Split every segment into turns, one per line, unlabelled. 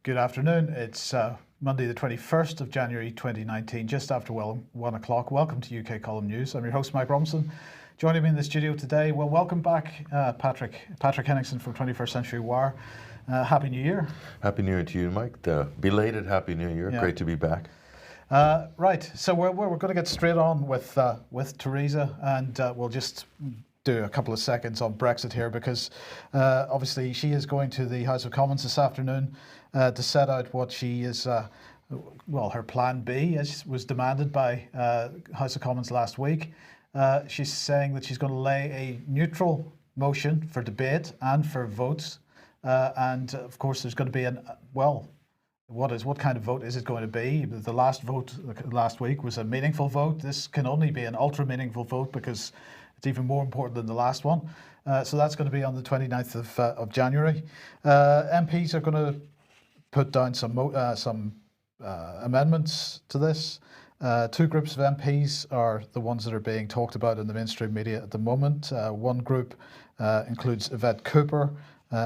Good afternoon. It's Monday the 21st of January 2019, just after 1 o'clock. Welcome to UK Column News. I'm your host, Mike Robinson. Joining me in the studio today, well, welcome back, Patrick Henningsen from 21st Century Wire. Happy New Year.
Happy New Year to you, Mike. Belated Happy New Year. Yeah. Great to be back.
Right, so we're going to get straight on with Theresa, and we'll just do a couple of seconds on Brexit here, because obviously she is going to the House of Commons this afternoon to set out what she is, her plan B, as was demanded by House of Commons last week. She's saying that she's going to lay a neutral motion for debate and for votes, and of course there's going to be what kind of vote is it going to be? The last vote last week was a meaningful vote. This can only be an ultra meaningful vote because it's even more important than the last one. So that's going to be on the 29th of January. MPs are going to put down some amendments to this. Two groups of MPs are the ones that are being talked about in the mainstream media at the moment. One group includes Yvette Cooper,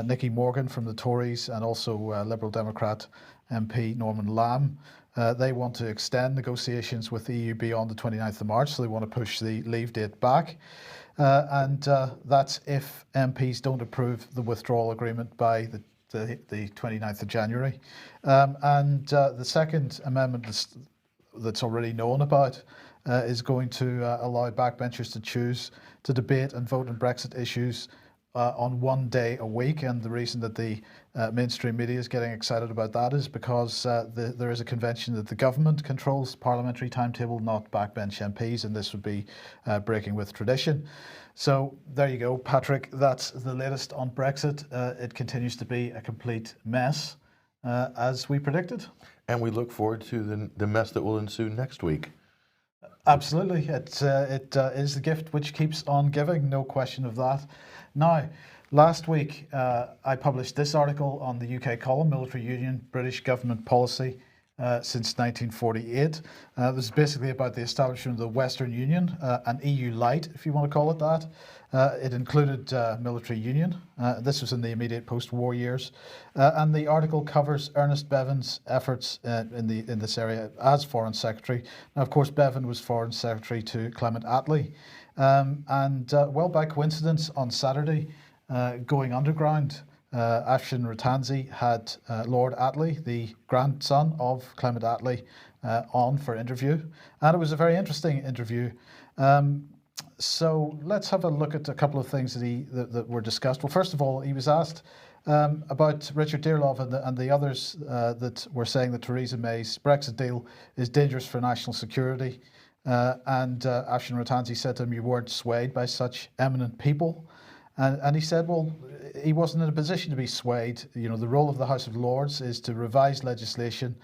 Nicky Morgan from the Tories, and also Liberal Democrat MP Norman Lamb. They want to extend negotiations with the EU beyond the 29th of March, so they want to push the leave date back. And that's if MPs don't approve the withdrawal agreement by the 29th of January. The second amendment that's already known about is going to allow backbenchers to choose to debate and vote on Brexit issues on one day a week. And the reason that the mainstream media is getting excited about that is because there is a convention that the government controls parliamentary timetable, not backbench MPs, and this would be breaking with tradition. So there you go, Patrick. That's the latest on Brexit. It continues to be a complete mess, as we predicted.
And we look forward to the mess that will ensue next week.
Absolutely. It is the gift which keeps on giving, no question of that. Now, last week I published this article on the UK column, Military Union, British Government Policy since 1948. This is basically about the establishment of the Western Union, an EU light, if you want to call it that. It included military union. This was in the immediate post-war years. And the article covers Ernest Bevin's efforts in this area as Foreign Secretary. Now, of course, Bevin was Foreign Secretary to Clement Atlee. By coincidence, on Saturday, going underground, Afshin Rattansi had Lord Atlee, the grandson of Clement Atlee, on for interview. And it was a very interesting interview. So let's have a look at a couple of things that were discussed. Well, first of all, he was asked about Richard Dearlove and the others that were saying that Theresa May's Brexit deal is dangerous for national security. Afshin Rattansi said to him, "You weren't swayed by such eminent people." And he said, well, he wasn't in a position to be swayed. You know, the role of the House of Lords is to revise legislation,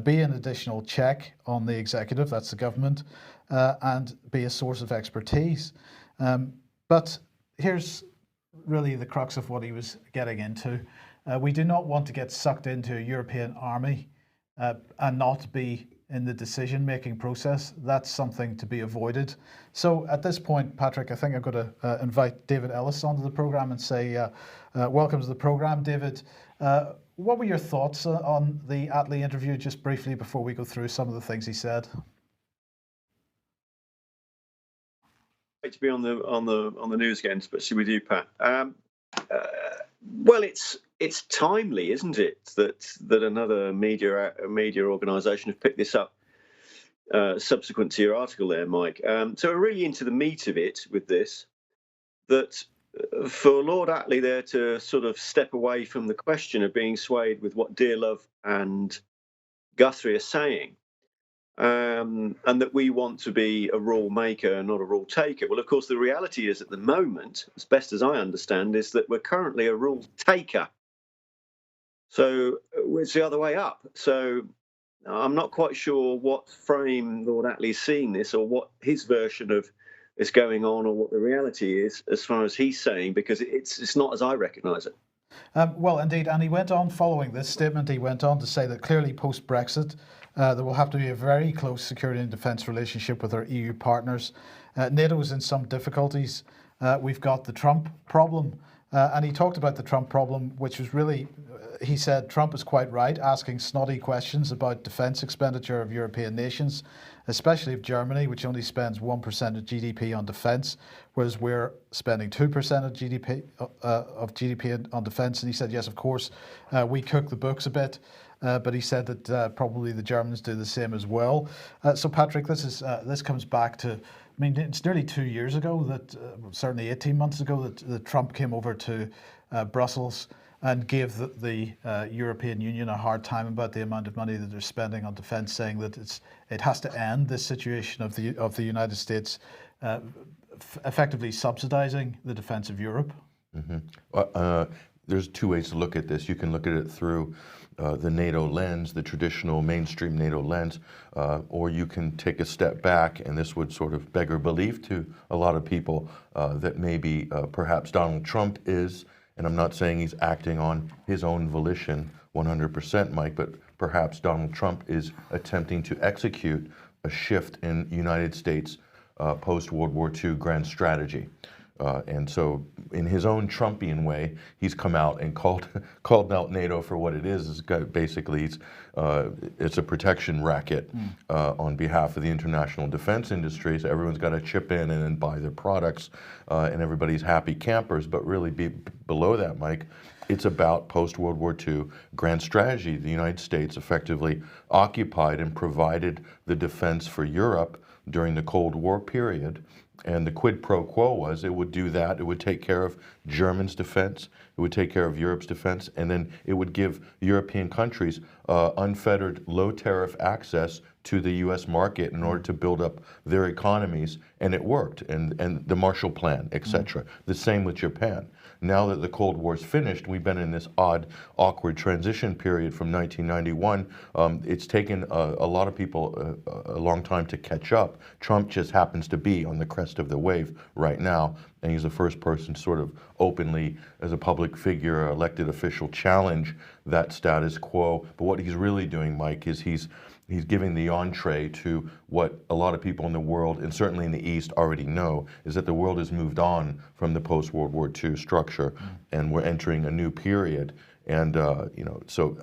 be an additional check on the executive, that's the government, and be a source of expertise. But here's really the crux of what he was getting into. We do not want to get sucked into a European army and not be in the decision-making process. That's something to be avoided. So at this point, Patrick, I think I'm going to invite David Ellis onto the programme and say welcome to the programme. David, what were your thoughts on the Atlee interview, just briefly before we go through some of the things he said?
Great to be on the news again, especially with you, Pat. Well, it's timely, isn't it, that another media organisation have picked this up subsequent to your article there, Mike. So we're really into the meat of it with this, that for Lord Atlee there to sort of step away from the question of being swayed with what Dearlove and Guthrie are saying, and that we want to be a rule maker, not a rule taker. Well, of course, the reality is at the moment, as best as I understand, is that we're currently a rule taker. So it's the other way up. So I'm not quite sure what frame Lord Atlee's seeing this, or what his version of is going on, or what the reality is as far as he's saying, because it's not as I recognise it.
Well, indeed, and he went on following this statement. He went on to say that clearly post-Brexit, there will have to be a very close security and defence relationship with our EU partners. NATO is in some difficulties. We've got the Trump problem. And he talked about the Trump problem, which was really, he said, Trump is quite right, asking snotty questions about defence expenditure of European nations, especially of Germany, which only spends 1% of GDP on defence, whereas we're spending 2% of GDP on defence. And he said, yes, of course, we cook the books a bit. But he said that probably the Germans do the same as well. So, Patrick, this comes back to, I mean, it's nearly 2 years ago that, certainly 18 months ago, that Trump came over to Brussels and gave the European Union a hard time about the amount of money that they're spending on defence, saying that it has to end this situation of the United States effectively subsidising the defence of Europe.
Mm-hmm. There's two ways to look at this. You can look at it through the NATO lens, the traditional mainstream NATO lens, or you can take a step back, and this would sort of beggar belief to a lot of people that maybe perhaps Donald Trump is, and I'm not saying he's acting on his own volition 100%, Mike, but perhaps Donald Trump is attempting to execute a shift in United States post-World War II grand strategy. And so in his own Trumpian way, he's come out and called out NATO for what it is. Basically, it's a protection racket on behalf of the international defense industry. So everyone's got to chip in and then buy their products, and everybody's happy campers. But really below that, Mike, it's about post-World War II grand strategy. The United States effectively occupied and provided the defense for Europe during the Cold War period. And the quid pro quo was it would do that. It would take care of Germany's defense. It would take care of Europe's defense. And then it would give European countries unfettered, low-tariff access to the U.S. market in order to build up their economies. And it worked. And the Marshall Plan, et cetera. The same with Japan. Now that the Cold War's finished, we've been in this odd, awkward transition period from 1991. It's taken a lot of people a long time to catch up. Trump just happens to be on the crest of the wave right now, and he's the first person to sort of openly, as a public figure, elected official, challenge that status quo. But what he's really doing, Mike, is he's giving the entree to what a lot of people in the world, and certainly in the East, already know, is that the world has moved on from the post-World War II structure, and we're entering a new period. And so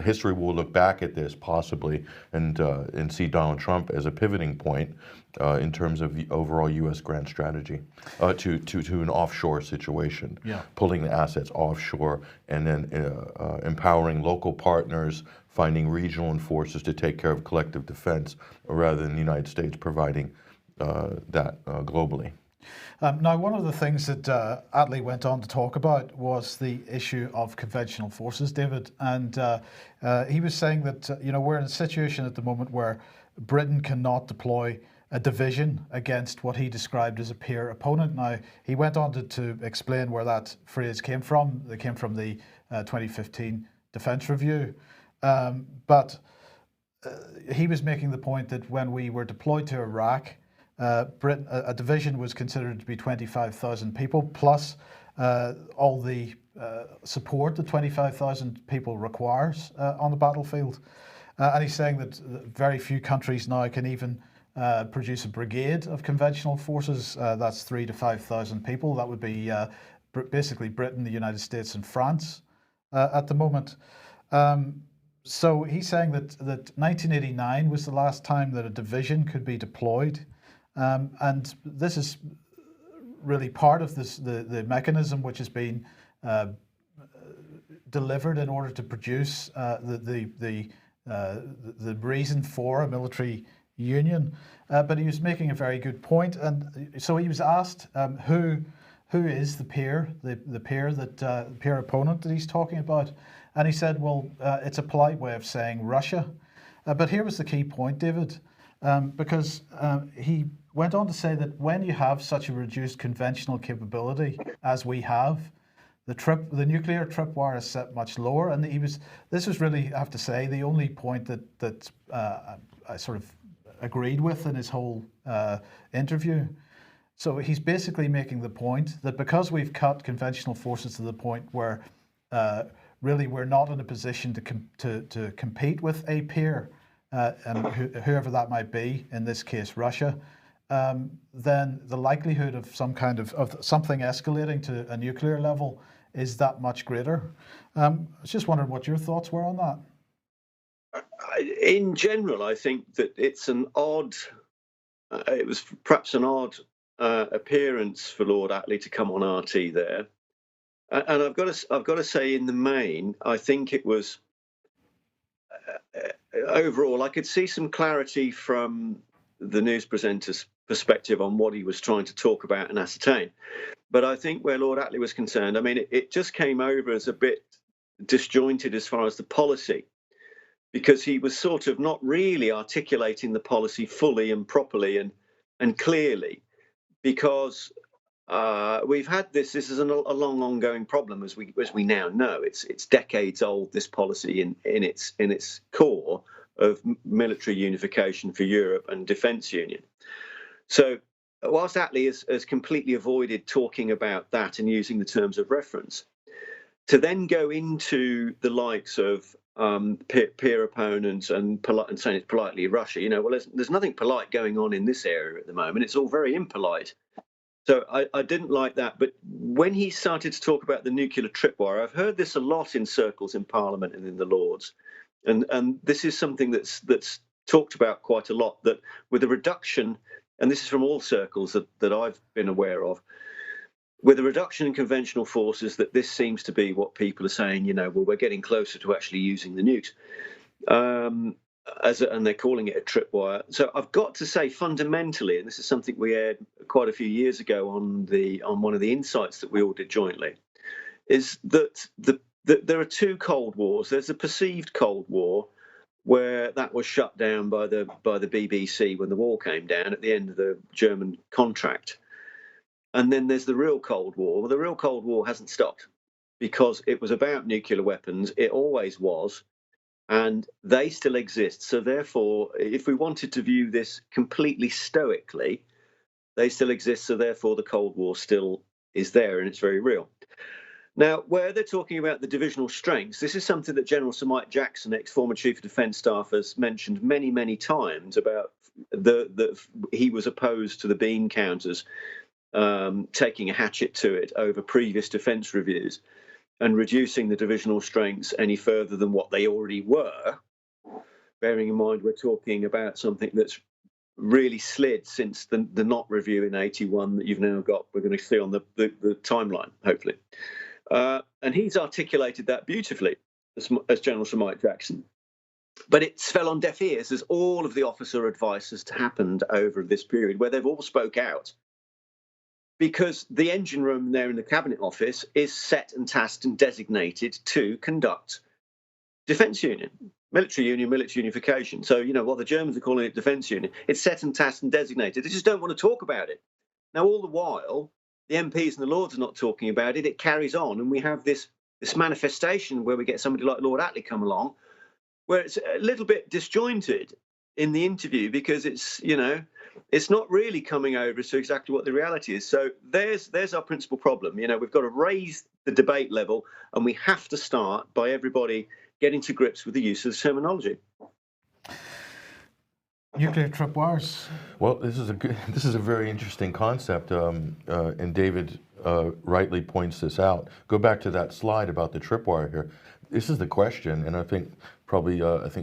history will look back at this possibly and see Donald Trump as a pivoting point in terms of the overall U.S. grand strategy to an offshore situation, pulling the assets offshore and then empowering local partners, finding regional enforcers to take care of collective defense, rather than the United States providing that globally.
Now, one of the things that Atlee went on to talk about was the issue of conventional forces, David, and he was saying that we're in a situation at the moment where Britain cannot deploy a division against what he described as a peer opponent. Now, he went on to explain where that phrase came from. It came from the 2015 Defence Review. But he was making the point that when we were deployed to Iraq, Britain, a division was considered to be 25,000 people, plus all the support that 25,000 people requires on the battlefield. And he's saying that very few countries now can even produce a brigade of conventional forces. That's 3,000 to 5,000 people. That would be basically Britain, the United States, and France at the moment. So he's saying that 1989 was the last time that a division could be deployed. And this is really part of the mechanism which has been delivered in order to produce the reason for a military union. But he was making a very good point, and so he was asked who is the peer opponent that he's talking about, and he said, well, it's a polite way of saying Russia. But here was the key point, David, because he went on to say that when you have such a reduced conventional capability as we have, the nuclear tripwire is set much lower. And this was really, I have to say, the only point that I sort of agreed with in his whole interview. So he's basically making the point that because we've cut conventional forces to the point where really we're not in a position to compete with a peer, and whoever that might be, in this case Russia, then the likelihood of some kind of something escalating to a nuclear level is that much greater. I was just wondering what your thoughts were on that.
In general, I think that it's an odd. It was perhaps an odd appearance for Lord Atlee to come on RT there, and I've got to say, in the main, I think it was overall. I could see some clarity from the news presenter's perspective on what he was trying to talk about and ascertain. But I think where Lord Atlee was concerned, I mean, it just came over as a bit disjointed as far as the policy, because he was sort of not really articulating the policy fully and properly and clearly, because we've had this is a long ongoing problem, as we now know. It's decades old, this policy in its core of military unification for Europe and defence union. So whilst Atlee has completely avoided talking about that and using the terms of reference, to then go into the likes of peer opponents and saying it's politely Russia, well, there's nothing polite going on in this area at the moment. It's all very impolite. So I didn't like that. But when he started to talk about the nuclear tripwire, I've heard this a lot in circles in Parliament and in the Lords, and this is something that's talked about quite a lot, that with a reduction, and this is from all circles that I've been aware of, with a reduction in conventional forces, that this seems to be what people are saying, well, we're getting closer to actually using the nukes. And they're calling it a tripwire. So I've got to say, fundamentally, and this is something we aired quite a few years ago on one of the insights that we all did jointly, is that there are two Cold Wars. There's a perceived Cold War, where that was shut down by the BBC when the wall came down at the end of the German contract. And then there's the real Cold War. Well, the real Cold War hasn't stopped, because it was about nuclear weapons. It always was. And they still exist. So therefore, if we wanted to view this completely stoically, they still exist. So therefore, the Cold War still is there, and it's very real. Now, where they're talking about the divisional strengths, this is something that General Sir Mike Jackson, ex-former Chief of Defence Staff, has mentioned many, many times, about he was opposed to the bean counters taking a hatchet to it over previous defence reviews and reducing the divisional strengths any further than what they already were, bearing in mind we're talking about something that's really slid since the Knott review in 81 that you've now got, we're going to see on the timeline, hopefully. And he's articulated that beautifully, as General Sir Mike Jackson. But it fell on deaf ears, as all of the officer advice has happened over this period, where they've all spoke out. Because the engine room there in the Cabinet Office is set and tasked and designated to conduct defence union, military unification. So, while the Germans are calling it defence union, it's set and tasked and designated. They just don't want to talk about it. Now, all the while, the MPs and the Lords are not talking about it. It carries on, and we have this manifestation where we get somebody like Lord Atlee come along, where it's a little bit disjointed in the interview, because it's not really coming over as to exactly what the reality is. So there's our principal problem. We've got to raise the debate level, and we have to start by everybody getting to grips with the use of the terminology.
Nuclear tripwires.
Well, this is a very interesting concept, and David rightly points this out. Go back to that slide about the tripwire here. This is the question, and I think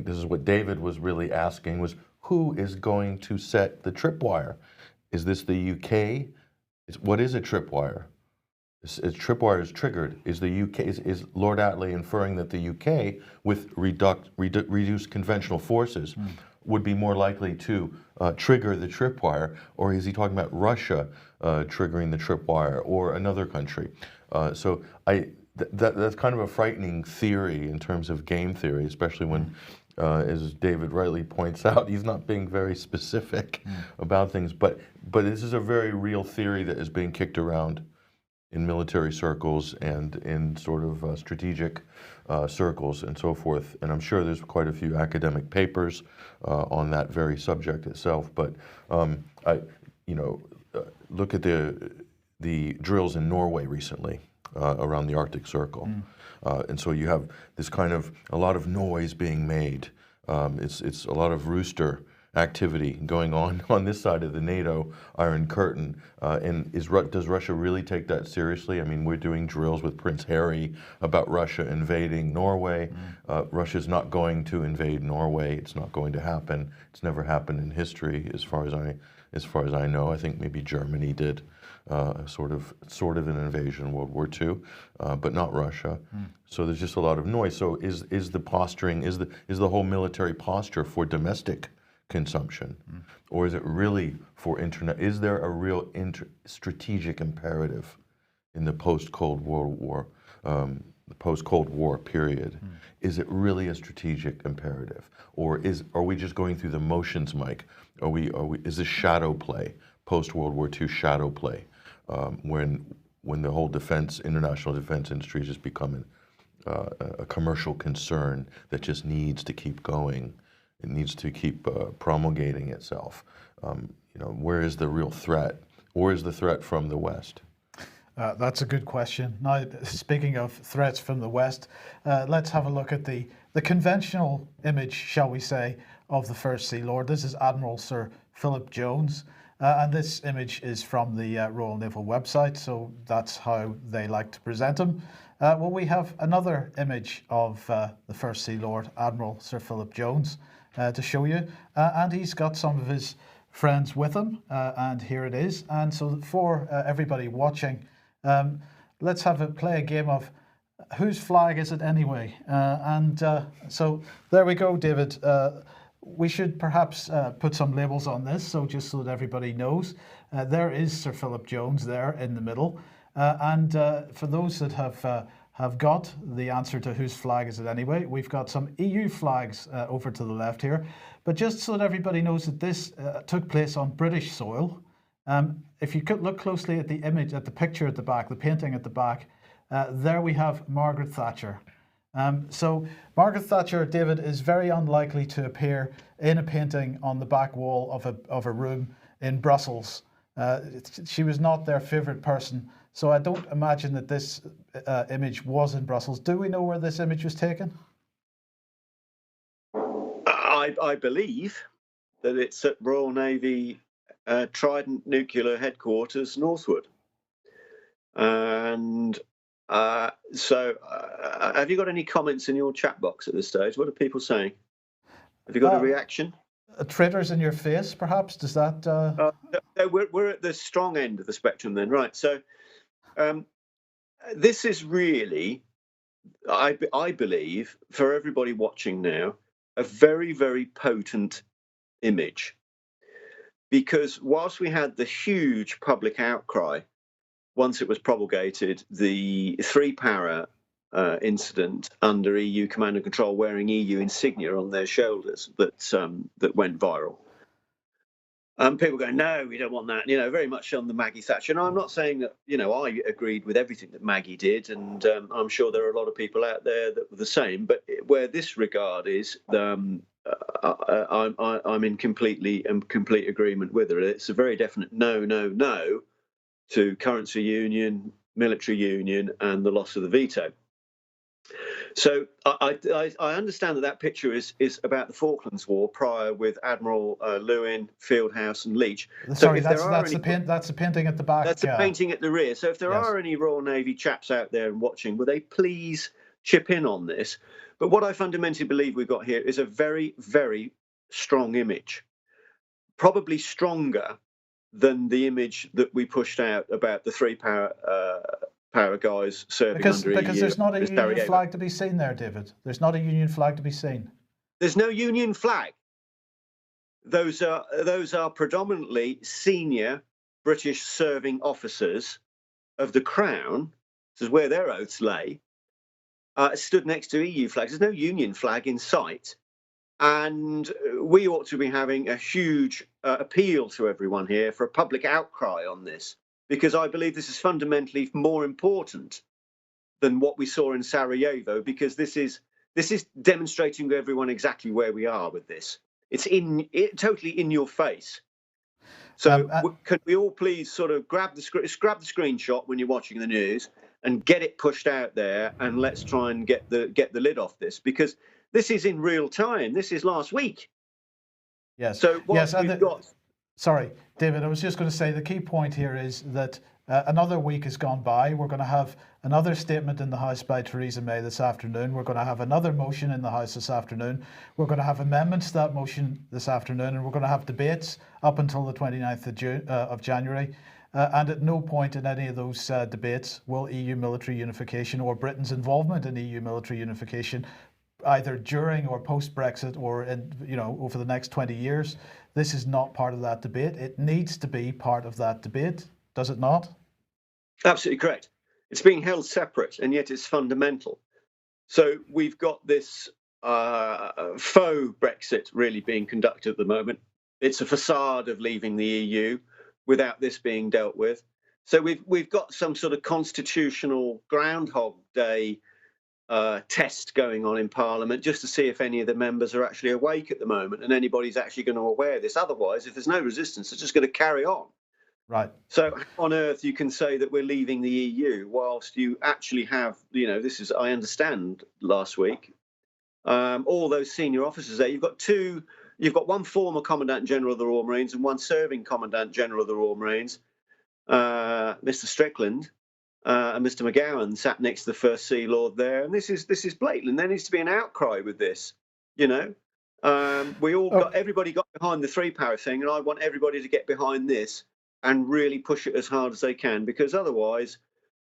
this is what David was really asking, was who is going to set the tripwire? Is this the UK? What is a tripwire? Tripwire is triggered. Is the UK? Is Lord Atlee inferring that the UK, with reduced conventional forces, would be more likely to trigger the tripwire, or is he talking about Russia triggering the tripwire, or another country? So that's kind of a frightening theory in terms of game theory, especially when, as David rightly points out, he's not being very specific about things. But this is a very real theory that is being kicked around in military circles and in sort of strategic circles and so forth. And I'm sure there's quite a few academic papers on that very subject itself. But look at the drills in Norway recently around the Arctic Circle. And so you have this kind of a lot of noise being made. It's a lot of rooster activity going on this side of the NATO Iron Curtain. And does Russia really take that seriously? I mean, we're doing drills with Prince Harry about Russia invading Norway. Russia's not going to invade Norway. It's not going to happen. It's never happened in history, as far as I know. I think maybe Germany did sort of an invasion in World War II, but not Russia. So there's just a lot of noise. So is the posturing, is the whole military posture for domestic consumption, or is it really for internet? Is there a real strategic imperative in the post-Cold War, the post-Cold War period? Is it really a strategic imperative, or are we just going through the motions, Mike? Is this shadow play, post-World War II shadow play, when the whole international defense industry is just becoming a commercial concern that just needs to keep going? It needs to keep promulgating itself. Where is the real threat? Or is the threat from the West?
That's a good question. Now, speaking of threats from the West, let's have a look at the conventional image, shall we say, of the First Sea Lord. This is Admiral Sir Philip Jones, and this image is from the Royal Naval website, so that's how they like to present him. Well, we have another image of the First Sea Lord, Admiral Sir Philip Jones, to show you, and he's got some of his friends with him, and here it is. And so for everybody watching, let's play a game of whose flag is it anyway? So there we go, David. We should perhaps put some labels on this, just so that everybody knows. There is Sir Philip Jones there in the middle, and for those that have got the answer to whose flag is it anyway, we've got some EU flags over to the left here. But just so that everybody knows that this took place on British soil, if you could look closely at the image, at the picture at the back, the painting at the back, there we have Margaret Thatcher. So Margaret Thatcher, David, is very unlikely to appear in a painting on the back wall of a room in Brussels. She was not their favourite person. So I don't imagine that this image was in Brussels. Do we know where this image was taken?
I believe that it's at Royal Navy Trident Nuclear Headquarters, Northwood. And so have you got any comments in your chat box at this stage? What are people saying? Have you got a reaction?
Traitors in your face, perhaps? Does that...
We're at the strong end of the spectrum then, right? So this is really, I believe, for everybody watching now, a very, very potent image. Because whilst we had the huge public outcry, once it was promulgated, the three-para incident under EU command and control wearing EU insignia on their shoulders that went viral. People go, no, we don't want that, very much on the Maggie Thatcher. And I'm not saying that, I agreed with everything that Maggie did, and I'm sure there are a lot of people out there that were the same. But where this regard is, I'm in complete agreement with her. It's a very definite no to currency union, military union, and the loss of the veto. So I understand that picture is about the Falklands War prior with Admiral Lewin, Fieldhouse, and Leach.
Sorry, that's the painting at the back.
That's the painting at the rear. So if there are any Royal Navy chaps out there and watching, will they please chip in on this? But what I fundamentally believe we've got here is a very, very strong image, probably stronger than the image that we pushed out about the three-para guys serving under EU.
Because there's not a Union flag to be seen there, David. There's not a Union flag to be seen.
There's no Union flag. Those are predominantly senior British serving officers of the Crown. This is where their oaths lay. Stood next to EU flags. There's no Union flag in sight. And we ought to be having a huge appeal to everyone here for a public outcry on this, because I believe this is fundamentally more important than what we saw in Sarajevo, because this is demonstrating to everyone exactly where we are with this. It's totally in your face. So could we all please sort of grab the screenshot when you're watching the news and get it pushed out there, and let's try and get the lid off this, because this is in real time. This is last week.
Yes.
So what
Yes.
we've got.
Sorry, David, I was just going to say the key point here is that another week has gone by. We're going to have another statement in the House by Theresa May this afternoon. We're going to have another motion in the House this afternoon. We're going to have amendments to that motion this afternoon, and we're going to have debates up until the 29th of January. And at no point in any of those debates will EU military unification or Britain's involvement in EU military unification, either during or post-Brexit or over the next 20 years. This is not part of that debate. It needs to be part of that debate, does it not?
Absolutely correct. It's being held separate, and yet it's fundamental. So we've got this faux Brexit really being conducted at the moment. It's a facade of leaving the EU without this being dealt with. So we've got some sort of constitutional Groundhog Day test going on in Parliament, just to see if any of the members are actually awake at the moment and anybody's actually going to aware this. Otherwise, if there's no resistance, it's just going to carry on.
Right.
So how on earth you can say that we're leaving the EU whilst you actually have, this is, I understand, last week, all those senior officers there. You've got one former Commandant General of the Royal Marines and one serving Commandant General of the Royal Marines, Mr. Strickland. And Mr. McGowan sat next to the First Sea Lord there, and this is blatant. There needs to be an outcry with this. Everybody got behind the three-power thing, and I want everybody to get behind this and really push it as hard as they can, because otherwise,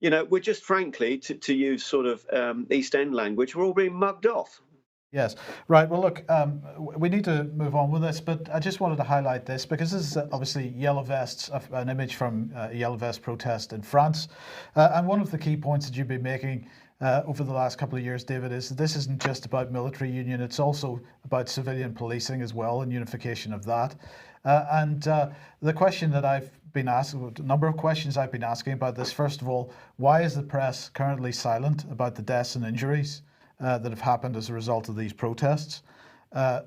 we're just, frankly, to use sort of East End language, we're all being mugged off.
Yes. Right. Well, look, we need to move on with this, but I just wanted to highlight this because this is obviously yellow vests, an image from a yellow vest protest in France. And one of the key points that you've been making over the last couple of years, David, is that this isn't just about military union. It's also about civilian policing as well and unification of that. And the question that I've been asked, a number of questions I've been asking about this. First of all, why is the press currently silent about the deaths and injuries that have happened as a result of these protests? And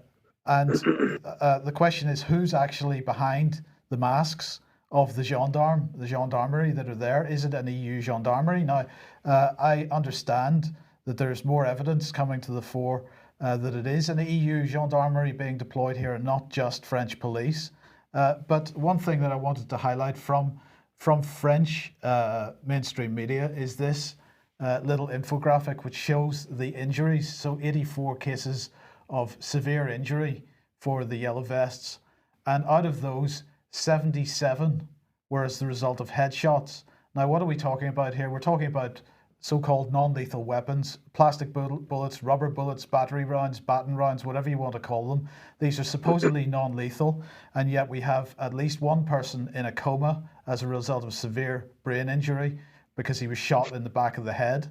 the question is, who's actually behind the masks of the gendarmerie that are there? Is it an EU gendarmerie? Now, I understand that there's more evidence coming to the fore that it is an EU gendarmerie being deployed here and not just French police. But one thing that I wanted to highlight from French mainstream media is this little infographic which shows the injuries. So 84 cases of severe injury for the yellow vests, and out of those 77 were as the result of headshots. Now, what are we talking about here? We're talking about so-called non-lethal weapons, plastic bullets, rubber bullets, battery rounds, baton rounds, whatever you want to call them. These are supposedly non-lethal, and yet we have at least one person in a coma as a result of severe brain injury because he was shot in the back of the head.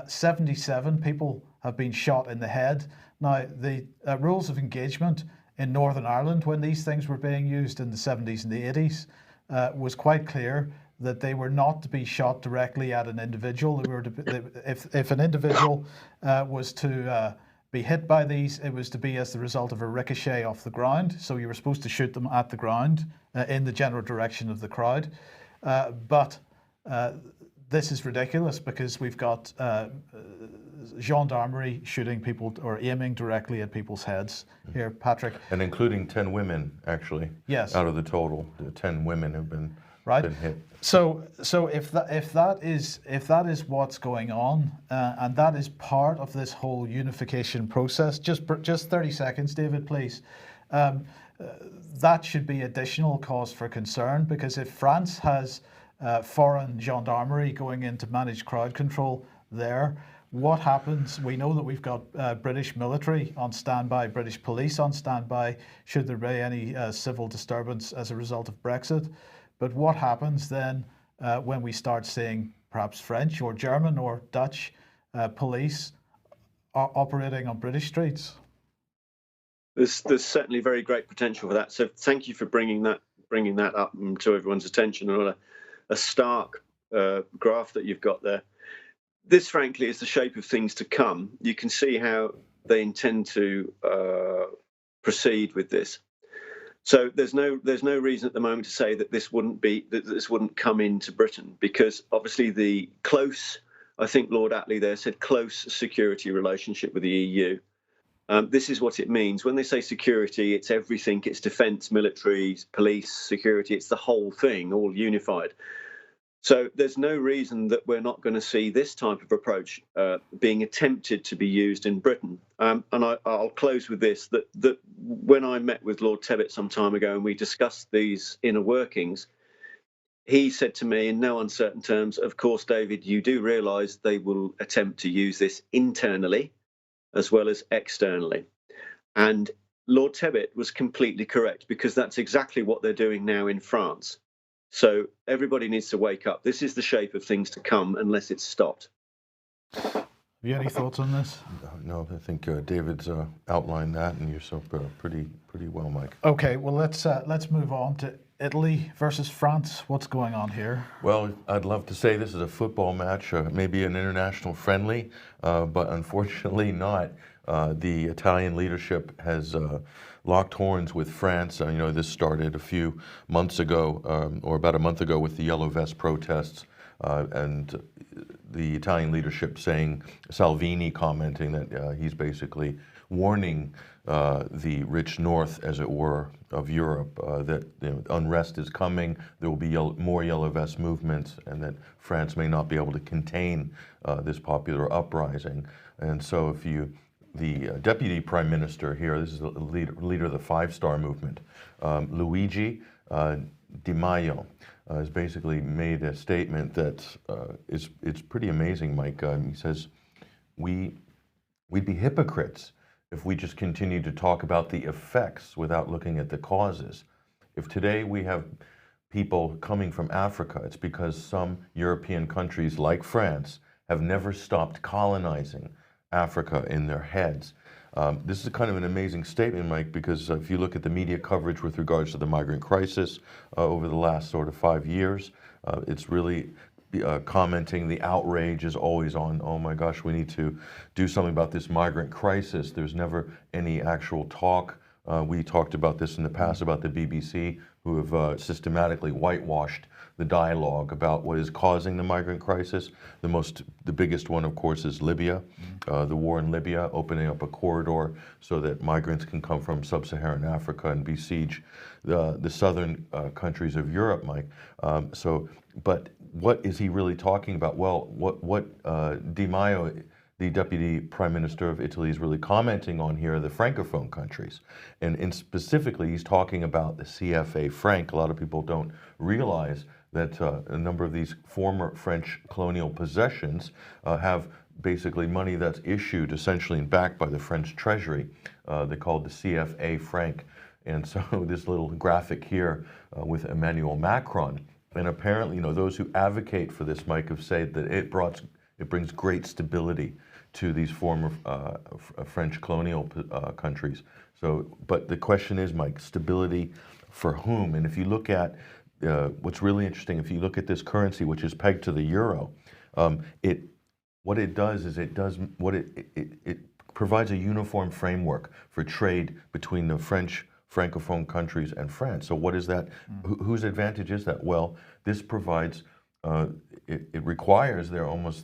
77 people have been shot in the head. Now, the rules of engagement in Northern Ireland, when these things were being used in the 70s and the 80s, was quite clear that they were not to be shot directly at an individual. They were if an individual was to be hit by these, it was to be as the result of a ricochet off the ground. So you were supposed to shoot them at the ground in the general direction of the crowd. But this is ridiculous because we've got gendarmerie shooting people or aiming directly at people's heads here, Patrick.
And including 10 women, actually.
Yes.
Out of the total, 10 women have been hit.
So if that is what's going on, and that is part of this whole unification process, just 30 seconds, David, please. That should be additional cause for concern, because if France has foreign gendarmerie going in to manage crowd control there, what happens? We know that we've got British military on standby, British police on standby, should there be any civil disturbance as a result of Brexit. But what happens then when we start seeing perhaps French or German or Dutch police operating on British streets?
There's certainly very great potential for that. So thank you for bringing that up to everyone's attention. And a stark graph that you've got there. This, frankly, is the shape of things to come. You can see how they intend to proceed with this. So there's no reason at the moment to say that this wouldn't come into Britain, because obviously the close, I think Lord Atlee there said, close security relationship with the EU. This is what it means. When they say security, it's everything. It's defense, military, police, security. It's the whole thing, all unified. So there's no reason that we're not going to see this type of approach being attempted to be used in Britain. And I'll close with this, that when I met with Lord Tebbit some time ago and we discussed these inner workings, he said to me in no uncertain terms, of course, David, you do realise they will attempt to use this internally as well as externally. And Lord Tebbit was completely correct, because that's exactly what they're doing now in France. So everybody needs to wake up. This is the shape of things to come unless it's stopped.
Have you any thoughts on this?
No, I think David's outlined that, and you're so pretty well, Mike.
Okay, well let's move on to Italy versus France. What's going on here?
Well, I'd love to say this is a football match, maybe an international friendly, but unfortunately not. The Italian leadership has locked horns with France. You know, this started a few months ago, or about a month ago, with the Yellow Vest protests, and the Italian leadership saying, Salvini commenting that he's basically warning the rich north, as it were, of Europe, that unrest is coming, there will be more Yellow Vest movements, and that France may not be able to contain this popular uprising. And so the deputy prime minister here, this is the leader of the Five-Star movement, Luigi Di Maio, has basically made a statement that it's pretty amazing, Mike. He says, we'd be hypocrites if we just continue to talk about the effects without looking at the causes. If today we have people coming from Africa, it's because some European countries like France have never stopped colonizing Africa in their heads. This is kind of an amazing statement, Mike, because if you look at the media coverage with regards to the migrant crisis over the last sort of 5 years, it's really commenting, the outrage is always on, oh my gosh, we need to do something about this migrant crisis. There's never any actual talk. We talked about this in the past about the BBC, who have systematically whitewashed the dialogue about what is causing the migrant crisis. The biggest one, of course, is Libya, the war in Libya, opening up a corridor so that migrants can come from sub-Saharan Africa and besiege the southern countries of Europe, Mike. But what is he really talking about? Well, what Di Maio, the Deputy Prime Minister of Italy, is really commenting on here are the Francophone countries. And specifically, he's talking about the CFA franc. A lot of people don't realize that a number of these former French colonial possessions have basically money that's issued essentially and backed by the French Treasury. They're called the CFA franc. And so this little graphic here with Emmanuel Macron. And apparently, those who advocate for this, Mike, have said that it brings great stability to these former French colonial countries. But the question is, Mike, stability for whom? And if you look at what's really interesting, if you look at this currency, which is pegged to the euro, what it does is it provides a uniform framework for trade between the French Francophone countries and France. So what is that? Whose advantage is that? Well, this provides, it requires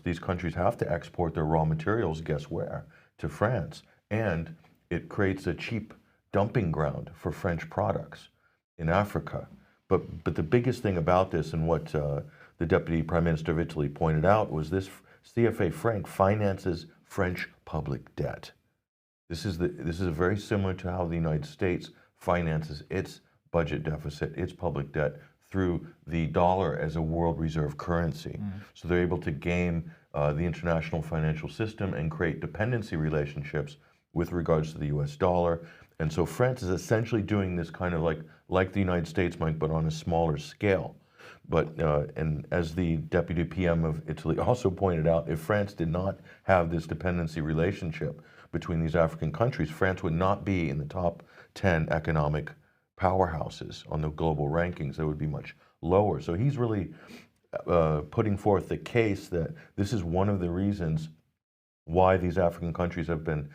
these countries have to export their raw materials, guess where? To France. And it creates a cheap dumping ground for French products in Africa. But the biggest thing about this, and what the Deputy Prime Minister of Italy pointed out, was this CFA franc finances French public debt. This is very similar to how the United States finances its budget deficit, its public debt, through the dollar as a world reserve currency. So they're able to game the international financial system and create dependency relationships with regards to the US dollar. And so France is essentially doing this kind of like the United States, Mike, but on a smaller scale. But and as the Deputy PM of Italy also pointed out, if France did not have this dependency relationship between these African countries, France would not be in the top 10 economic powerhouses on the global rankings. They would be much lower. So he's really putting forth the case that this is one of the reasons why these African countries have been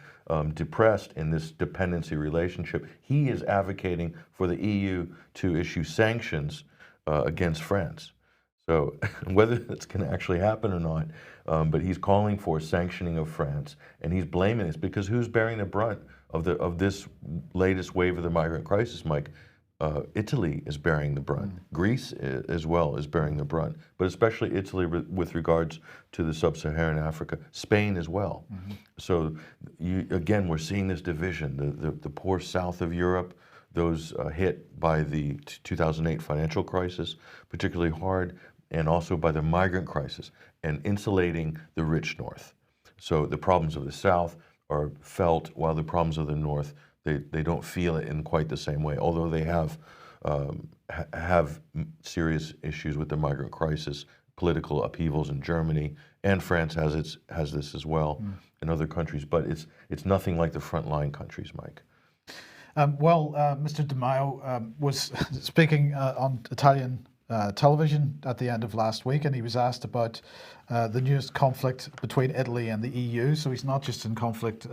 depressed in this dependency relationship. He is advocating for the EU to issue sanctions against France. So whether that's going to actually happen or not, but he's calling for sanctioning of France, and he's blaming this because who's bearing the brunt of this latest wave of the migrant crisis, Mike, Italy is bearing the brunt. Greece as well is bearing the brunt, but especially Italy with regards to the sub-Saharan Africa. Spain as well. So again, we're seeing this division. The poor south of Europe, those hit by the 2008 financial crisis, particularly hard, and also by the migrant crisis, and insulating the rich north. So the problems of the south are felt, while the problems of the north, they don't feel it in quite the same way, although they have serious issues with the migrant crisis, political upheavals in Germany, and France has this as well, and other countries. But it's nothing like the frontline countries, Mike.
Mr. Di Maio was speaking on Italian television at the end of last week, and he was asked about the newest conflict between Italy and the EU. So he's not just in conflict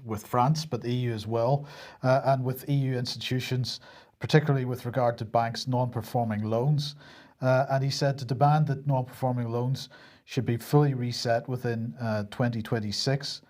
with France, but the EU as well, and with EU institutions, particularly with regard to banks' non-performing loans. And he said to demand that non-performing loans should be fully reset within 2026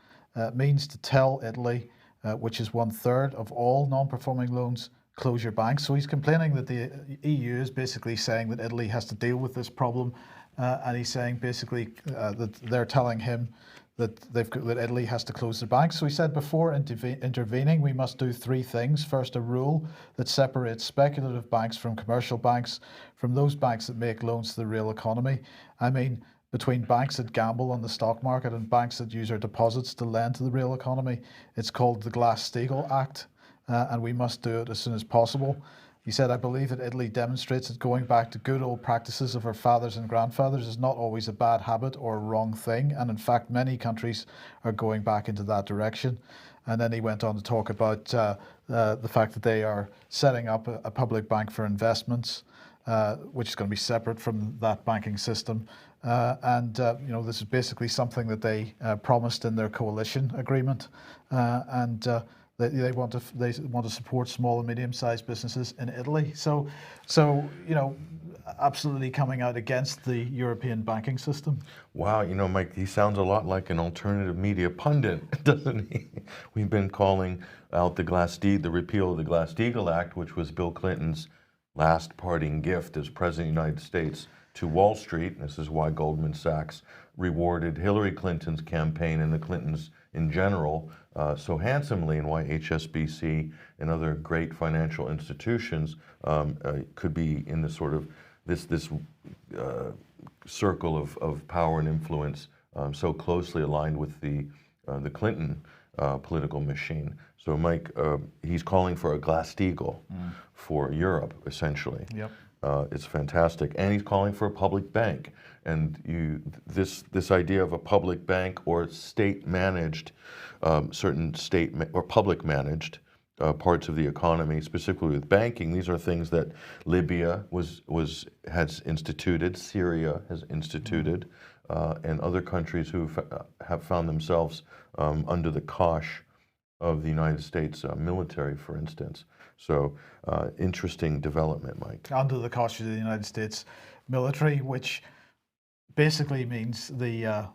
means to tell Italy, which is 1/3 of all non-performing loans, close your banks. So he's complaining that the EU is basically saying that Italy has to deal with this problem, and he's saying basically that they're telling him that that Italy has to close their banks. So he said, before intervening, we must do three things. First, a rule that separates speculative banks from commercial banks, from those banks that make loans to the real economy. I mean, between banks that gamble on the stock market and banks that use our deposits to lend to the real economy. It's called the Glass-Steagall Act, and we must do it as soon as possible. He said, I believe that Italy demonstrates that going back to good old practices of our fathers and grandfathers is not always a bad habit or a wrong thing. And in fact, many countries are going back into that direction. And then he went on to talk about the fact that they are setting up a public bank for investments, which is going to be separate from that banking system. This is basically something that they promised in their coalition agreement. They want to support small and medium-sized businesses in Italy. So absolutely coming out against the European banking system.
Wow, Mike, he sounds a lot like an alternative media pundit, doesn't he? We've been calling out the repeal of the Glass-Steagall Act, which was Bill Clinton's last parting gift as President of the United States to Wall Street. This is why Goldman Sachs rewarded Hillary Clinton's campaign and the Clintons in general so handsomely, and why HSBC and other great financial institutions could be in this sort of this circle of power and influence so closely aligned with the Clinton political machine. So Mike, he's calling for a Glass-Steagall for Europe, essentially.
Yep.
It's fantastic, and he's calling for a public bank. And this idea of a public bank or state-managed, certain state or public-managed parts of the economy, specifically with banking, these are things that Libya has instituted, Syria has instituted, and other countries who have found themselves under the cosh of the United States military, for instance. So interesting development, Mike.
Under the cosh of the United States military, which basically means the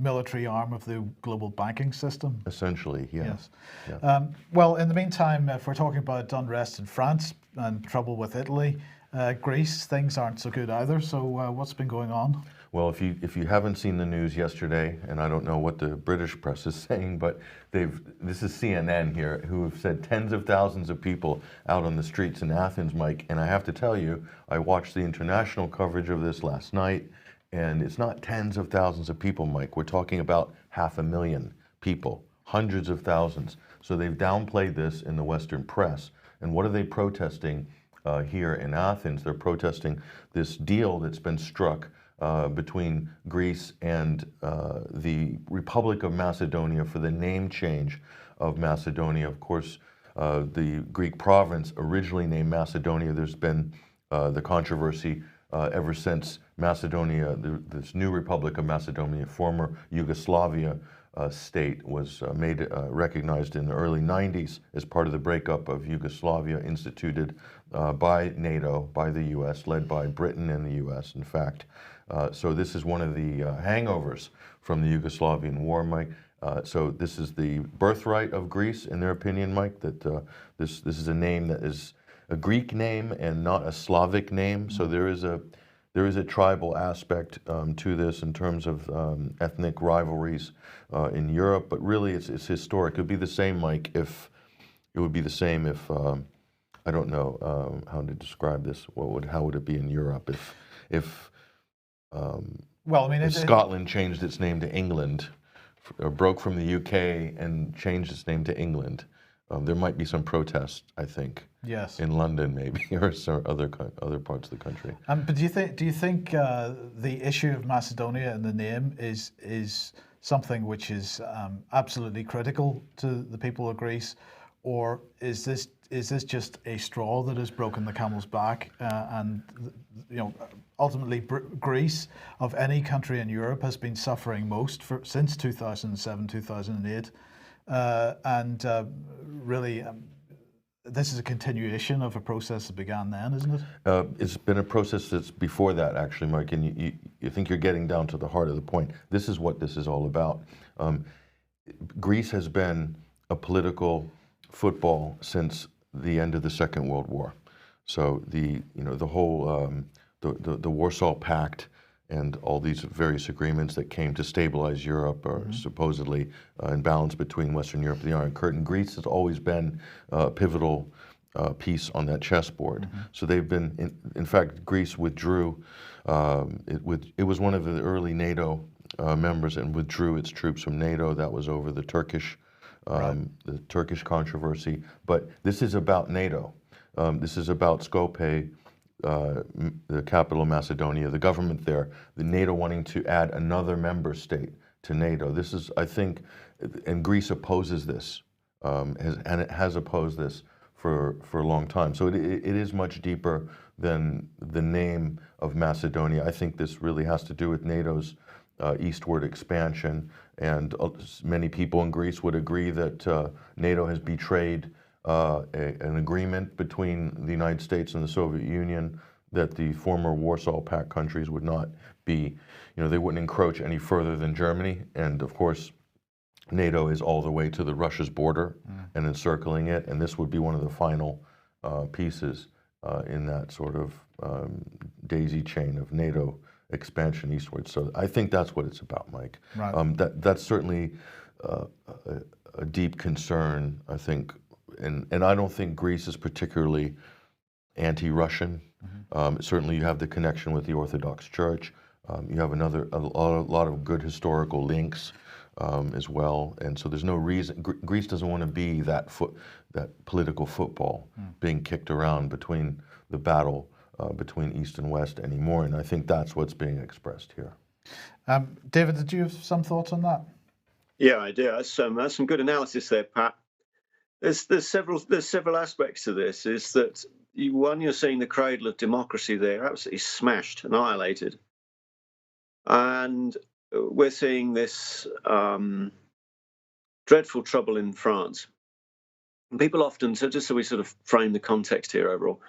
military arm of the global banking system.
Essentially, yeah.
Yes.
Yeah.
Well, in the meantime, if we're talking about unrest in France and trouble with Italy, Greece, things aren't so good either. So what's been going on?
Well, if you haven't seen the news yesterday, and I don't know what the British press is saying, but this is CNN here, who have said tens of thousands of people out on the streets in Athens, Mike. And I have to tell you, I watched the international coverage of this last night, and it's not tens of thousands of people, Mike. We're talking about 500,000 people, hundreds of thousands. So they've downplayed this in the Western press. And what are they protesting here in Athens? They're protesting this deal that's been struck between Greece and the Republic of Macedonia for the name change of Macedonia. Of course, the Greek province originally named Macedonia. There's been the controversy ever since Macedonia, this new Republic of Macedonia, former Yugoslavia state, was recognized in the early 90s as part of the breakup of Yugoslavia, instituted by NATO, by the U.S., led by Britain and the U.S., in fact. So this is one of the hangovers from the Yugoslavian war, Mike. So this is the birthright of Greece, in their opinion, Mike, that this is a name that is a Greek name and not a Slavic name. So there is a tribal aspect to this in terms of ethnic rivalries in Europe, but really it's historic. It would be the same, Mike, if I don't know how to describe this. How would it be in Europe if
well, I mean,
if Scotland changed its name to England, or broke from the UK and changed its name to England? There might be some protests, I think.
Yes.
In London, maybe, or some other parts of the country.
But do you think the issue of Macedonia and the name is something which is absolutely critical to the people of Greece, or is this just a straw that has broken the camel's back? And ultimately, Greece, of any country in Europe, has been suffering most since 2007, 2008, and really. This is a continuation of a process that began then, isn't it?
It's been a process that's before that, actually, Mike, and you think you're getting down to the heart of the point. This is what this is all about. Greece has been a political football since the end of the Second World War. So the whole the Warsaw Pact and all these various agreements that came to stabilize Europe, or supposedly in balance between Western Europe and the Iron Curtain. Greece has always been a pivotal piece on that chessboard. So they've been, in fact, Greece withdrew. It was one of the early NATO members and withdrew its troops from NATO. That was over the Turkish controversy. But this is about NATO. This is about Skopje. The capital of Macedonia, the government there, the NATO wanting to add another member state to NATO. This is, I think, and Greece opposes this, and it has opposed this for a long time. So it is much deeper than the name of Macedonia. I think this really has to do with NATO's eastward expansion, and many people in Greece would agree that NATO has betrayed an agreement between the United States and the Soviet Union that the former Warsaw Pact countries would not be, they wouldn't encroach any further than Germany. And of course, NATO is all the way to the Russia's border and encircling it. And this would be one of the final pieces in that sort of daisy chain of NATO expansion eastward. So I think that's what it's about, Mike.
Right.
That's certainly a deep concern, I think. And I don't think Greece is particularly anti-Russian. Certainly you have the connection with the Orthodox Church. You have a lot of good historical links as well. And so there's no reason, Greece doesn't want to be that political football being kicked around between the battle between East and West anymore. And I think that's what's being expressed here.
David, did you have some thoughts on that?
Yeah, I do. That's some good analysis there, Pat. There's several aspects to this. Is that you're seeing the cradle of democracy there absolutely smashed, annihilated, and we're seeing this dreadful trouble in France. And people often, so just so we sort of frame the context here overall,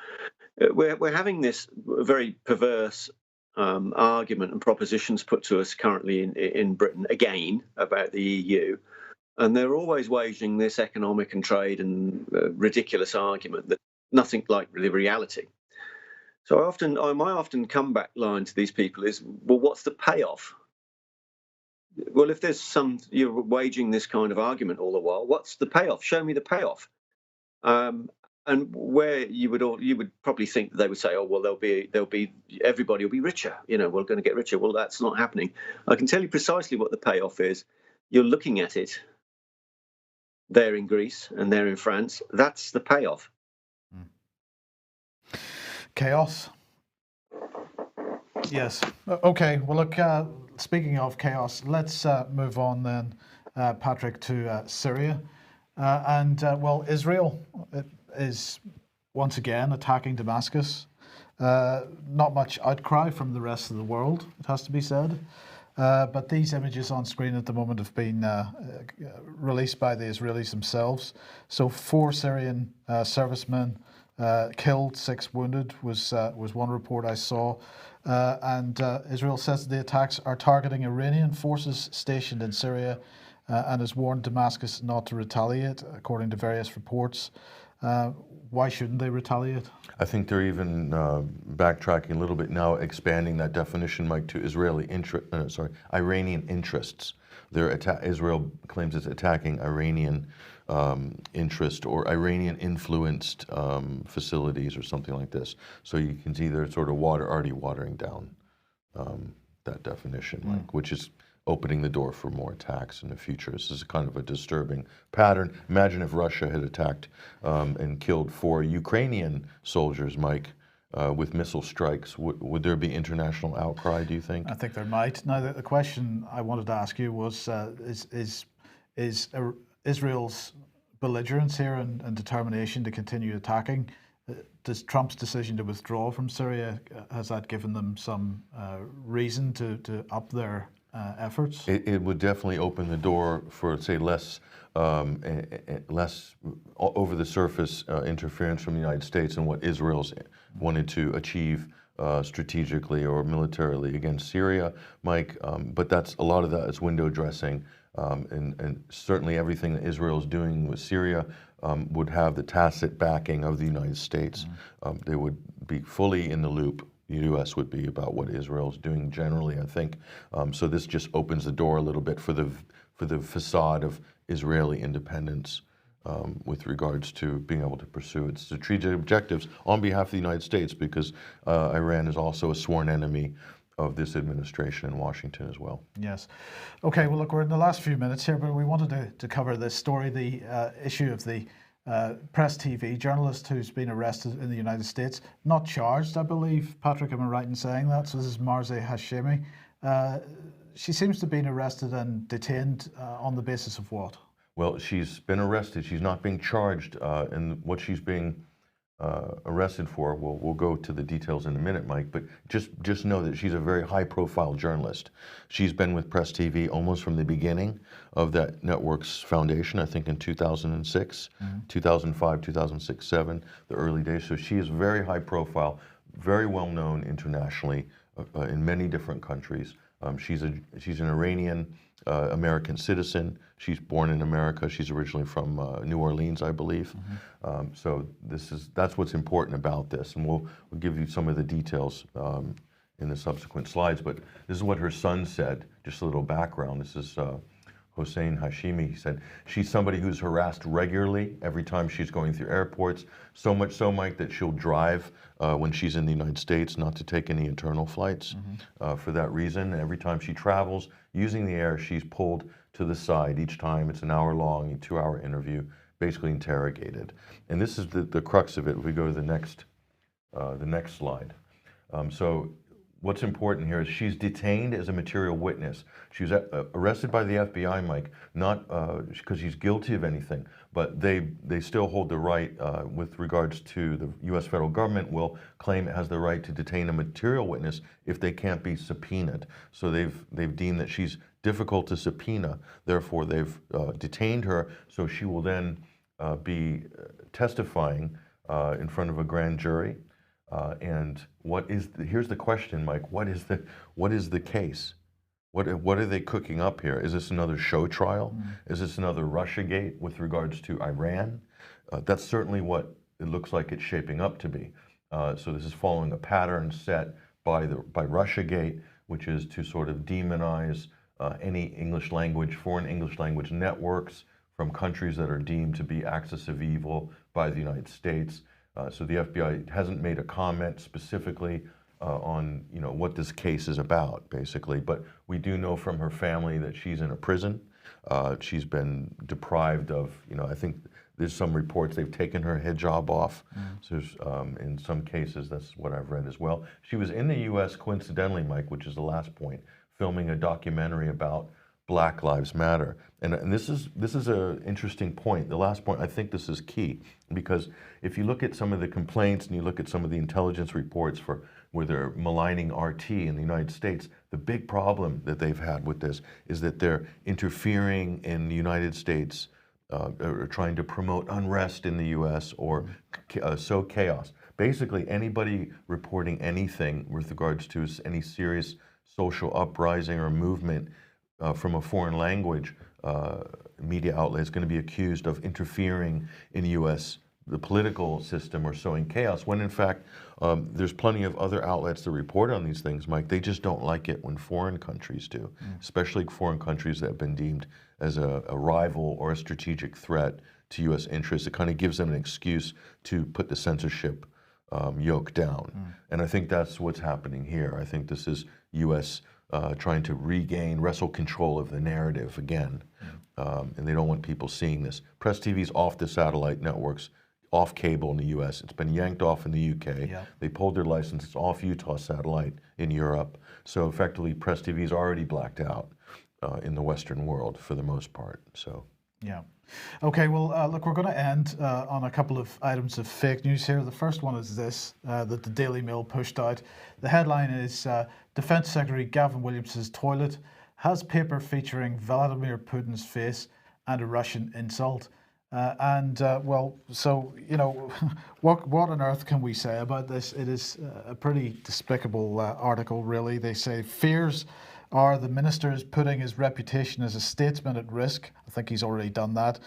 we're having this very perverse argument and propositions put to us currently in Britain again about the EU. And they're always waging this economic and trade and ridiculous argument that nothing like the reality. So my often comeback line to these people is, well, what's the payoff? Well, if you're waging this kind of argument all the while, what's the payoff? Show me the payoff. And where you would probably think that they would say, oh, well, everybody will be richer. We're going to get richer. Well, that's not happening. I can tell you precisely what the payoff is. You're looking at it. There in Greece and there in France. That's the payoff.
Chaos. Yes. Okay. Well, look, speaking of chaos, let's move on then, Patrick, to Syria. Israel is once again attacking Damascus. Not much outcry from the rest of the world, it has to be said. But these images on screen at the moment have been released by the Israelis themselves. So 4 Syrian servicemen killed, 6 wounded was one report I saw. And Israel says the attacks are targeting Iranian forces stationed in Syria and has warned Damascus not to retaliate, according to various reports. Why shouldn't they retaliate?
I think they're even backtracking a little bit now, expanding that definition, Mike, to Iranian interests. Israel claims it's attacking Iranian interest or Iranian-influenced facilities or something like this. So you can see they're sort of already watering down that definition, Mike, which is opening the door for more attacks in the future. This is kind of a disturbing pattern. Imagine if Russia had attacked and killed 4 Ukrainian soldiers, Mike, with missile strikes. Would there be international outcry, do you think?
I think there might. Now, the question I wanted to ask you was, is Israel's belligerence here and determination to continue attacking, does Trump's decision to withdraw from Syria, has that given them some reason to up their efforts?
It would definitely open the door for, say, less over the surface interference from the United States and what Israel's wanted to achieve strategically or militarily against Syria, Mike. But a lot of that is window dressing, and certainly everything that Israel is doing with Syria would have the tacit backing of the United States. They would be fully in the loop. The U.S. would be about what Israel's doing generally, I think. So this just opens the door a little bit for the facade of Israeli independence with regards to being able to pursue its strategic objectives on behalf of the United States, because Iran is also a sworn enemy of this administration in Washington as well.
Yes. Okay, well, look, we're in the last few minutes here, but we wanted to cover this story, the issue of the Press TV journalist who's been arrested in the United States, not charged, I believe. Patrick, am I right in saying that? So this is Marzi Hashemi. She seems to have been arrested and detained on the basis of what?
Well, she's been arrested. She's not being charged, and what she's being arrested for, we'll go to the details in a minute, Mike, but just know that she's a very high-profile journalist. She's been with Press TV almost from the beginning of that network's foundation, I think in 2006, 2005, 2006, 2007, the early days. So she is very high-profile, very well-known internationally in many different countries. She's an Iranian American citizen. She's born in America. She's originally from New Orleans, I believe. So that's what's important about this, and we'll give you some of the details in the subsequent slides. But this is what her son said. Just a little background. This is Hossein Hashemi. He said she's somebody who's harassed regularly every time she's going through airports. So much so, Mike, that she'll drive when she's in the United States, not to take any internal flights for that reason. And every time she travels using the air, she's pulled to the side each time. It's an hour-long, 2-hour interview, basically interrogated. And this is the crux of it. If we go to the next slide. So what's important here is she's detained as a material witness. She was arrested by the FBI, Mike, not because she's guilty of anything, but they still hold the right, with regards to the U.S. federal government, will claim it has the right to detain a material witness if they can't be subpoenaed. So they've deemed that she's difficult to subpoena. Therefore, they've detained her. So she will then be testifying in front of a grand jury. And here's the question, Mike. What is the case? What are they cooking up here? Is this another show trial? Is this another Russiagate with regards to Iran? That's certainly what it looks like it's shaping up to be. So this is following a pattern set by Russiagate, which is to sort of demonize any foreign English language networks from countries that are deemed to be axis of evil by the United States. So the FBI hasn't made a comment specifically on what this case is about, basically. But we do know from her family that she's in a prison. She's been deprived of, I think there's some reports they've taken her hijab off. So in some cases, that's what I've read as well. She was in the U.S. coincidentally, Mike, which is the last point, filming a documentary about Black Lives Matter. And this is an interesting point. The last point, I think this is key, because if you look at some of the complaints and you look at some of the intelligence reports where they're maligning RT in the United States, the big problem that they've had with this is that they're interfering in the United States, or trying to promote unrest in the U.S. or sow chaos. Basically, anybody reporting anything with regards to any serious social uprising or movement from a foreign language media outlet is going to be accused of interfering in the political system or sowing chaos, when in fact there's plenty of other outlets that report on these things, Mike. They just don't like it when foreign countries do, especially foreign countries that have been deemed as a rival or a strategic threat to U.S. interests. It kind of gives them an excuse to put the censorship yoke down. And I think that's what's happening here. I think this is U.S. Trying to wrestle control of the narrative again. And they don't want people seeing this. Press TV's off the satellite networks, off cable in the U.S. It's been yanked off in the U.K.
Yeah.
They pulled their license. It's off Utah satellite in Europe. So effectively, Press TV is already blacked out in the Western world for the most part. So.
Yeah. Okay, well, look, we're going to end on a couple of items of fake news here. The first one is this, that the Daily Mail pushed out. The headline is, Defense Secretary Gavin Williamson's toilet has paper featuring Vladimir Putin's face and a Russian insult. Well, so, you know, what on earth can we say about this? It is a pretty despicable article, really. They say, fears are the minister's putting his reputation as a statesman at risk. I think he's already done that.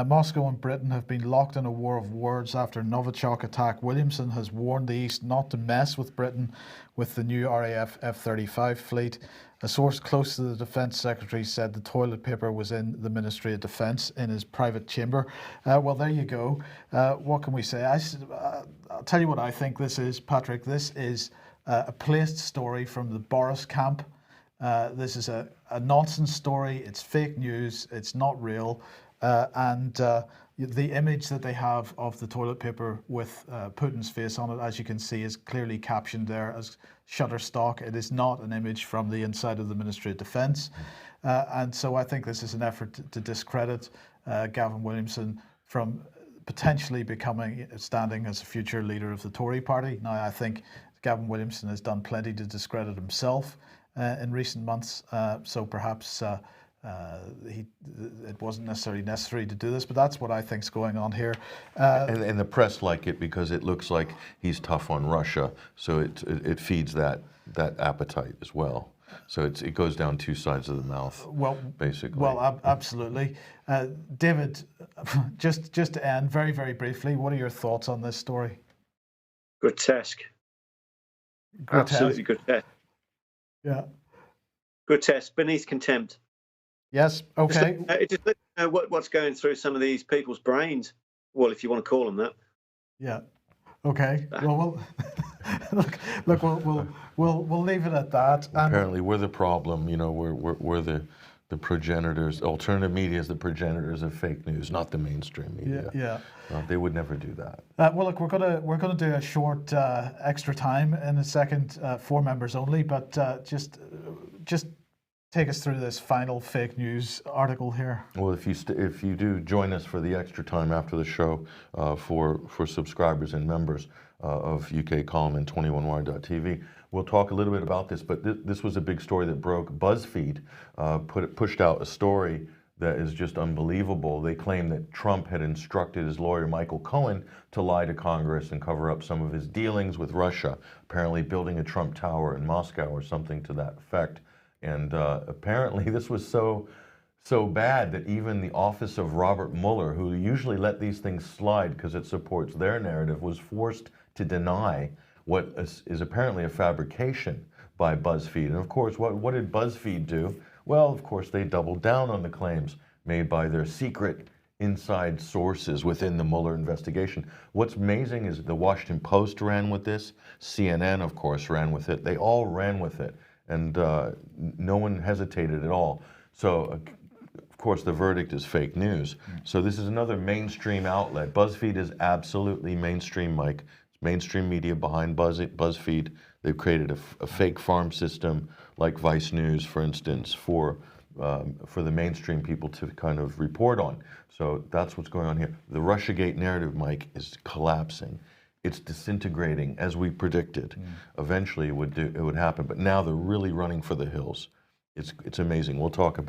Moscow and Britain have been locked in a war of words after Novichok attack. Williamson has warned the East not to mess with Britain with the new RAF F-35 fleet. A source close to the Defence Secretary said the toilet paper was in the Ministry of Defence in his private chamber. Well, there you go. What can we say? I'll tell you what I think this is, Patrick. This is a placed story from the Boris camp. This is a nonsense story. It's fake news. It's not real. The image that they have of the toilet paper with Putin's face on it, as you can see, is clearly captioned there as Shutterstock. It is not an image from the inside of the Ministry of Defence. And so I think this is an effort to discredit Gavin Williamson from potentially standing as a future leader of the Tory party. Now, I think Gavin Williamson has done plenty to discredit himself in recent months, so perhaps it wasn't necessary to do this, but that's what I think is going on here.
And the press like it because it looks like he's tough on Russia, so it feeds that appetite as well. So it goes down two sides of the mouth, basically.
Well, absolutely. David, just to end very, very briefly, what are your thoughts on this story?
Grotesque. Absolutely grotesque.
Yeah.
Grotesque, beneath contempt.
Yes. Okay.
Just let you know what's going through some of these people's brains. Well, if you want to call them that. Yeah.
Okay. Well, look. We'll leave it at that.
Apparently, we're the problem. You know, we're the progenitors. Alternative media is the progenitors of fake news, not the mainstream media.
Yeah.
They would never do that.
Well, look, we're gonna do a short extra time in a second, 4 members only. But just take us through this final fake news article here.
Well, if you do join us for the extra time after the show, for subscribers and members of UK Column and 21wire.tv, we'll talk a little bit about this. But this was a big story that broke. BuzzFeed pushed out a story that is just unbelievable. They claim that Trump had instructed his lawyer Michael Cohen to lie to Congress and cover up some of his dealings with Russia, apparently building a Trump Tower in Moscow or something to that effect. And apparently this was so bad that even the office of Robert Mueller, who usually let these things slide because it supports their narrative, was forced to deny what is apparently a fabrication by BuzzFeed. And of course, what did BuzzFeed do? Well, of course, they doubled down on the claims made by their secret inside sources within the Mueller investigation. What's amazing is the Washington Post ran with this. CNN, of course, ran with it. They all ran with it. And no one hesitated at all. So, of course, the verdict is fake news. So this is another mainstream outlet. BuzzFeed is absolutely mainstream, Mike. It's mainstream media behind BuzzFeed. They've created a fake farm system like Vice News, for instance, for the mainstream people to kind of report on. So that's what's going on here. The Russiagate narrative, Mike, is collapsing. It's disintegrating as we predicted. Eventually it would happen, but now they're really running for the hills. It's amazing. We'll talk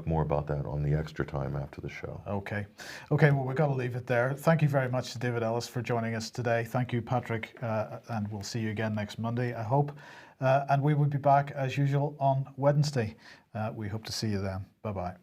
more about that on the extra time after the show.
Okay. Well, we've got to leave it there. Thank you very much to David Ellis for joining us today. Thank you, Patrick, and we'll see you again next Monday, I hope. And we will be back as usual on Wednesday. We hope to see you then. Bye-bye.